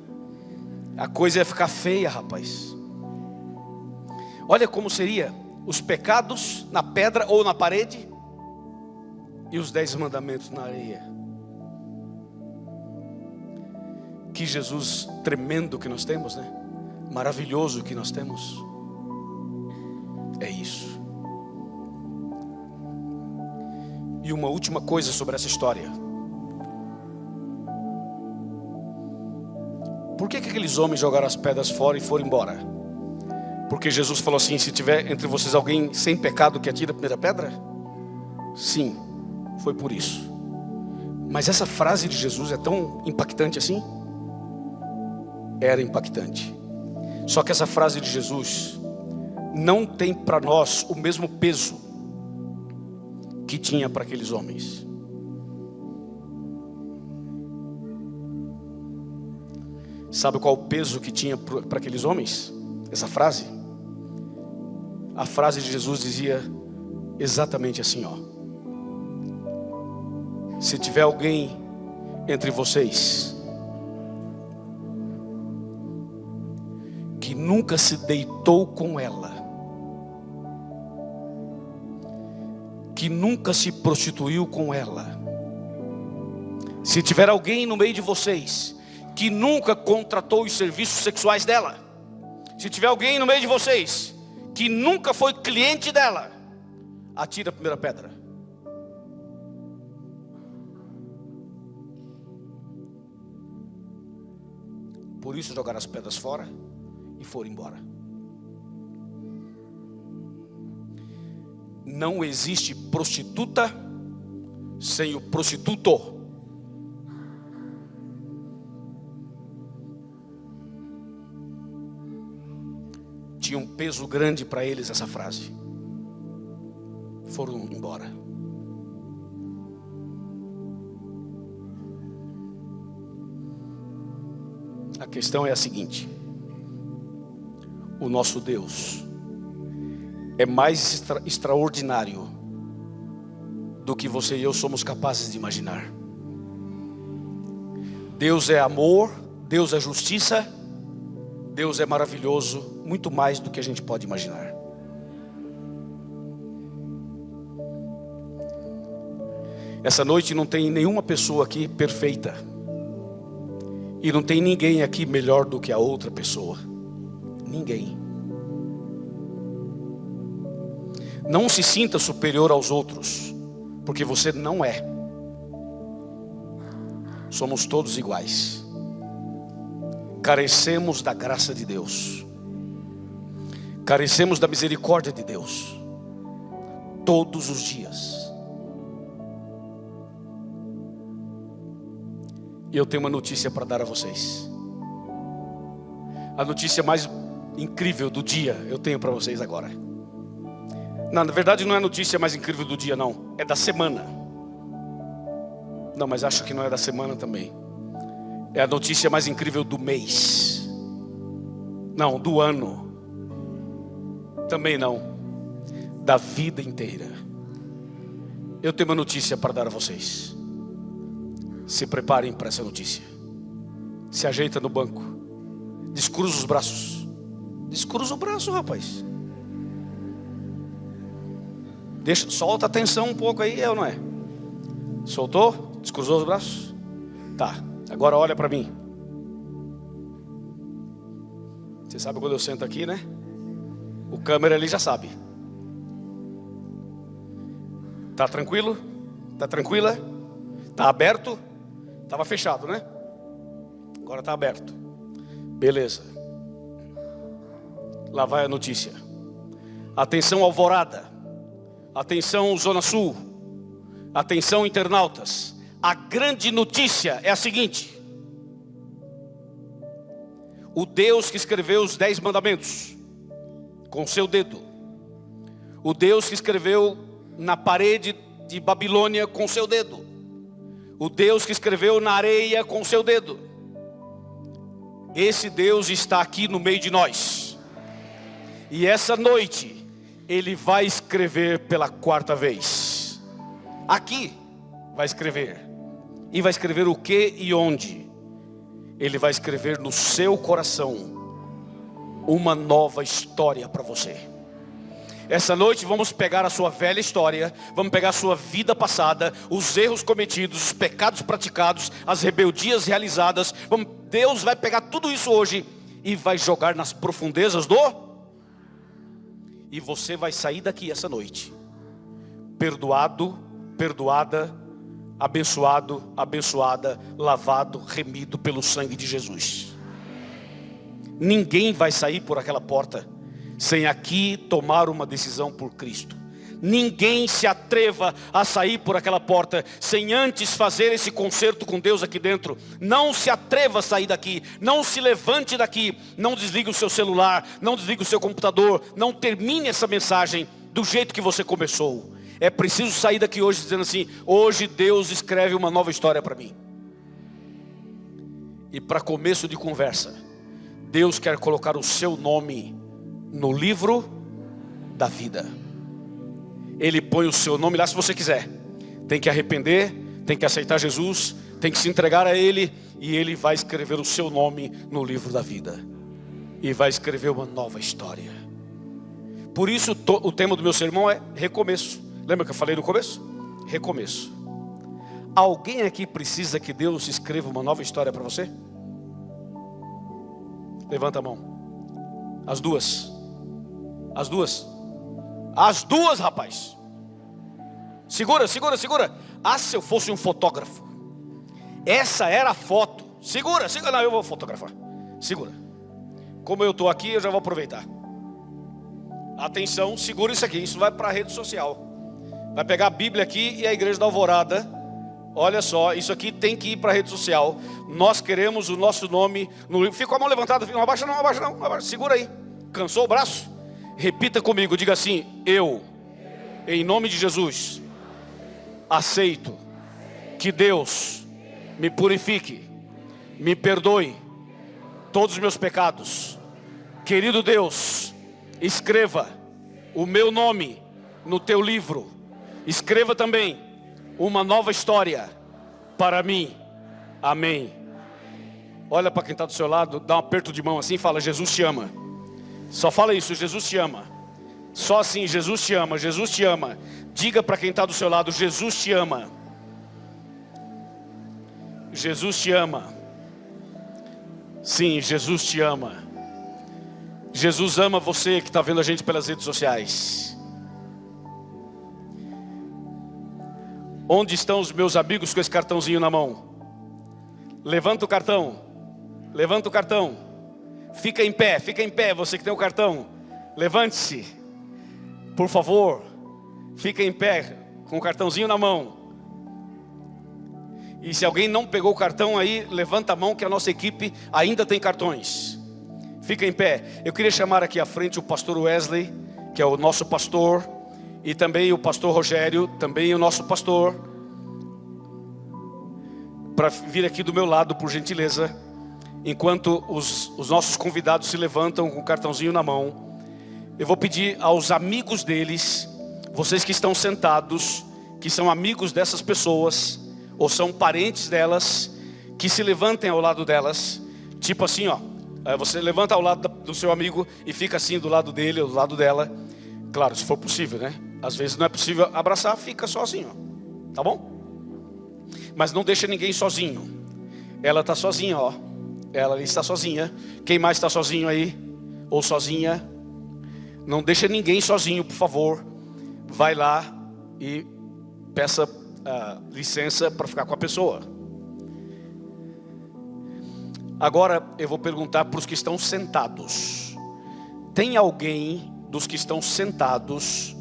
A coisa ia ficar feia, rapaz. Olha como seria os pecados na pedra ou na parede e os 10 mandamentos na areia. Que Jesus tremendo que nós temos, né? Maravilhoso que nós temos. É isso. E uma última coisa sobre essa história. Por que aqueles homens jogaram as pedras fora e foram embora? Porque Jesus falou assim: se tiver entre vocês alguém sem pecado que atire a primeira pedra? Sim, foi por isso. Mas essa frase de Jesus é tão impactante assim? Era impactante. Só que essa frase de Jesus não tem para nós o mesmo peso que tinha para aqueles homens. Sabe qual o peso que tinha para aqueles homens? Essa frase? A frase de Jesus dizia exatamente assim, se tiver alguém entre vocês que nunca se deitou com ela, que nunca se prostituiu com ela, se tiver alguém no meio de vocês que nunca contratou os serviços sexuais dela, se tiver alguém no meio de vocês que nunca foi cliente dela, atira a primeira pedra. Por isso jogaram as pedras fora e foram embora. Não existe prostituta sem o prostituto. Tinha um peso grande para eles essa frase. Foram embora. A questão é a seguinte: o nosso Deus é mais extraordinário do que você e eu somos capazes de imaginar. Deus é amor, Deus é justiça, Deus é maravilhoso, muito mais do que a gente pode imaginar. Essa noite não tem nenhuma pessoa aqui perfeita. E não tem ninguém aqui melhor do que a outra pessoa. Ninguém. Não se sinta superior aos outros, porque você não é. somos todos iguais. Carecemos da graça de Deus, carecemos da misericórdia de Deus, todos os dias. E eu tenho uma notícia para dar a vocês. A notícia mais incrível do dia eu tenho para vocês agora. Não, na verdade não é a notícia mais incrível do dia, não. É da semana. Não, mas acho que não é da semana também. É a notícia mais incrível do mês. Não, do ano. Também não. Da vida inteira. Eu tenho uma notícia para dar a vocês. Se preparem para essa notícia. Se ajeita no banco. Descruza os braços. Descruza o braço, rapaz. Solta a tensão um pouco aí, é ou não é? Soltou? Descruzou os braços? Tá, agora olha para mim. Você sabe quando eu sento aqui, né? O câmera ali já sabe. Tá tranquilo? Tá tranquila? Tá aberto? Tava fechado, né? Agora tá aberto. Beleza. Lá vai a notícia. Atenção, Alvorada. Atenção, Zona Sul. Atenção, internautas. A grande notícia é a seguinte: o Deus que escreveu os 10 mandamentos com seu dedo, o Deus que escreveu na parede de Babilônia com seu dedo, o Deus que escreveu na areia com seu dedo, esse Deus está aqui no meio de nós. E essa noite Ele vai escrever pela 4ª vez. Aqui vai escrever. E vai escrever o que e onde? Ele vai escrever no seu coração uma nova história para você. Essa noite vamos pegar a sua velha história, vamos pegar a sua vida passada, os erros cometidos, os pecados praticados, as rebeldias realizadas. Deus vai pegar tudo isso hoje e vai jogar nas profundezas e você vai sair daqui essa noite perdoado, perdoada, abençoado, abençoada, lavado, remido pelo sangue de Jesus. Ninguém vai sair por aquela porta sem aqui tomar uma decisão por Cristo. Ninguém se atreva a sair por aquela porta sem antes fazer esse concerto com Deus aqui dentro. Não se atreva a sair daqui. Não se levante daqui. Não desligue o seu celular. Não desligue o seu computador. Não termine essa mensagem do jeito que você começou. É preciso sair daqui hoje dizendo assim: hoje Deus escreve uma nova história para mim. E para começo de conversa, Deus quer colocar o seu nome no livro da vida. Ele põe o seu nome lá se você quiser. Tem que arrepender, tem que aceitar Jesus, tem que se entregar a Ele, e Ele vai escrever o seu nome no livro da vida. E vai escrever uma nova história. Por isso o tema do meu sermão é recomeço. Lembra que eu falei no começo? Recomeço. Alguém aqui precisa que Deus escreva uma nova história para você? Levanta a mão. As duas. As duas. As duas, rapaz. Segura, segura, segura. Ah, se eu fosse um fotógrafo. Essa era a foto. Segura, segura. Não, eu vou fotografar. Segura. Como eu estou aqui, eu já vou aproveitar. Atenção, segura isso aqui. Isso vai para a rede social. Vai pegar a Bíblia aqui e a Igreja da Alvorada. Olha só, isso aqui tem que ir para a rede social. Nós queremos o nosso nome no livro. Fica com a mão levantada. Não abaixa não, abaixa não, abaixa. Segura aí. Cansou o braço? Repita comigo, diga assim: eu, em nome de Jesus, aceito que Deus me purifique, me perdoe todos os meus pecados. Querido Deus, escreva o meu nome no teu livro. Escreva também uma nova história para mim. Amém. Olha para quem está do seu lado, dá um aperto de mão assim e fala: Jesus te ama. Só fala isso: Jesus te ama. Só assim: Jesus te ama, Jesus te ama. Diga para quem está do seu lado: Jesus te ama. Jesus te ama. Sim, Jesus te ama. Jesus ama você que está vendo a gente pelas redes sociais. Onde estão os meus amigos com esse cartãozinho na mão? Levanta o cartão. Levanta o cartão. Fica em pé, você que tem o cartão. Levante-se, por favor. Fica em pé, com o cartãozinho na mão. E se alguém não pegou o cartão aí, levanta a mão que a nossa equipe ainda tem cartões. Fica em pé. Eu queria chamar aqui à frente o pastor Wesley, que é o nosso pastor, e também o pastor Rogério, também o nosso pastor, para vir aqui do meu lado, por gentileza, enquanto os nossos convidados se levantam com o cartãozinho na mão. Eu vou pedir aos amigos deles, vocês que estão sentados, que são amigos dessas pessoas, ou são parentes delas, que se levantem ao lado delas, tipo assim, ó. Você levanta ao lado do seu amigo e fica assim do lado dele ou do lado dela. Claro, se for possível, né? Às vezes não é possível abraçar, fica sozinho, tá bom? Mas não deixa ninguém sozinho. Ela está sozinha, ó. Ela está sozinha. Quem mais está sozinho aí? Ou sozinha? Não deixa ninguém sozinho, por favor. Vai lá e peça licença para ficar com a pessoa. Agora eu vou perguntar para os que estão sentados. Tem alguém dos que estão sentados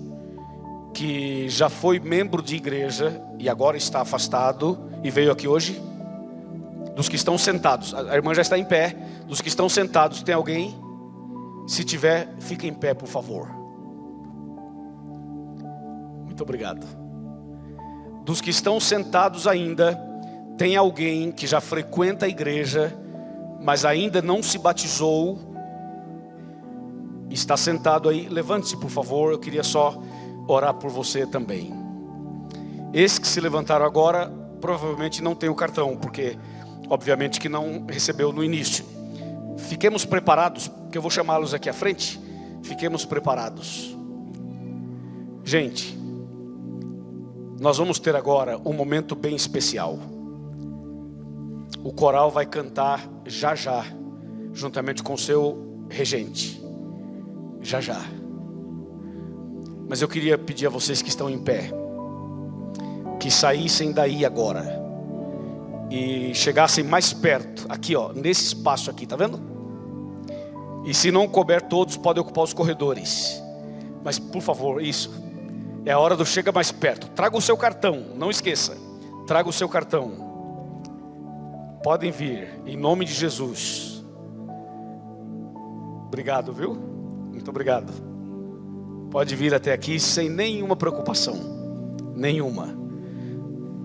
que já foi membro de igreja e agora está afastado e veio aqui hoje? Dos que estão sentados, a irmã já está em pé. Dos que estão sentados, tem alguém? Se tiver, fique em pé, por favor. Muito obrigado. Dos que estão sentados ainda, tem alguém que já frequenta a igreja, mas ainda não se batizou? Está sentado aí? Levante-se, por favor. Eu queria só orar por você também. Esses que se levantaram agora provavelmente não tem o cartão, porque obviamente que não recebeu no início. Fiquemos preparados, porque eu vou chamá-los aqui à frente. Fiquemos preparados. Gente, nós vamos ter agora um momento bem especial. O coral vai cantar já já, juntamente com o seu regente. Já já. Mas eu queria pedir a vocês que estão em pé, que saíssem daí agora e chegassem mais perto, aqui ó, nesse espaço aqui, tá vendo? E se não couber todos, podem ocupar os corredores. Mas por favor, isso, é a hora do chega mais perto. Traga o seu cartão, não esqueça. Traga o seu cartão. Podem vir, em nome de Jesus. Obrigado, viu? Muito obrigado. Pode vir até aqui sem nenhuma preocupação. Nenhuma.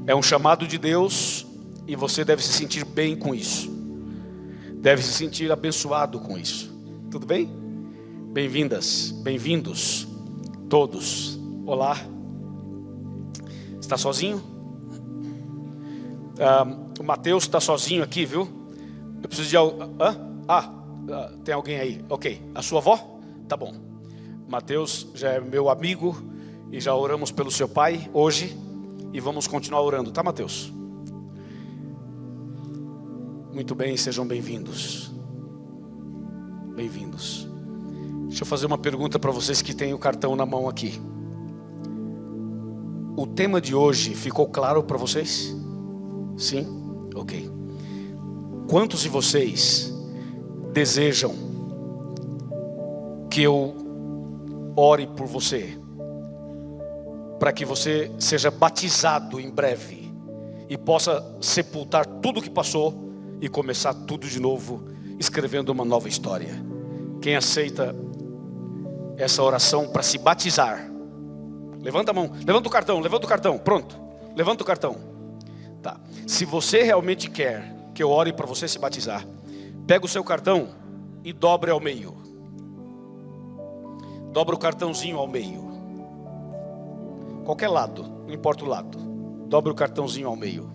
É um chamado de Deus e você deve se sentir bem com isso. Deve se sentir abençoado com isso. Tudo bem? Bem-vindas, bem-vindos todos. Olá. Está sozinho? O Mateus está sozinho aqui, viu? Eu preciso de algo. Tem alguém aí? Ok. A sua avó? Tá bom. Mateus já é meu amigo e já oramos pelo seu pai hoje e vamos continuar orando, tá, Mateus? Muito bem, sejam bem-vindos. Bem-vindos. Deixa eu fazer uma pergunta para vocês que têm o cartão na mão aqui. O tema de hoje ficou claro para vocês? Sim? Ok. Quantos de vocês desejam que eu ore por você, para que você seja batizado em breve e possa sepultar tudo que passou e começar tudo de novo, escrevendo uma nova história? Quem aceita essa oração para se batizar? Levanta a mão, levanta o cartão, pronto, levanta o cartão. Tá. Se você realmente quer que eu ore para você se batizar, pega o seu cartão e dobre ao meio. Dobra o cartãozinho ao meio. Qualquer lado, não importa o lado. Dobra o cartãozinho ao meio.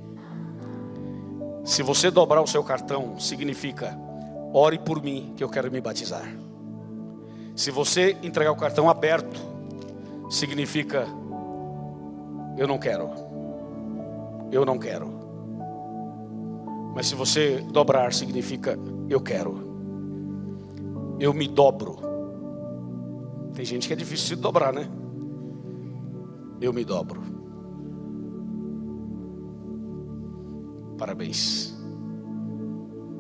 Se você dobrar o seu cartão, significa: ore por mim que eu quero me batizar. Se você entregar o cartão aberto, significa: eu não quero. Eu não quero. Mas se você dobrar, significa: eu quero. Eu me dobro. Tem gente que é difícil de dobrar, né? Eu me dobro. Parabéns.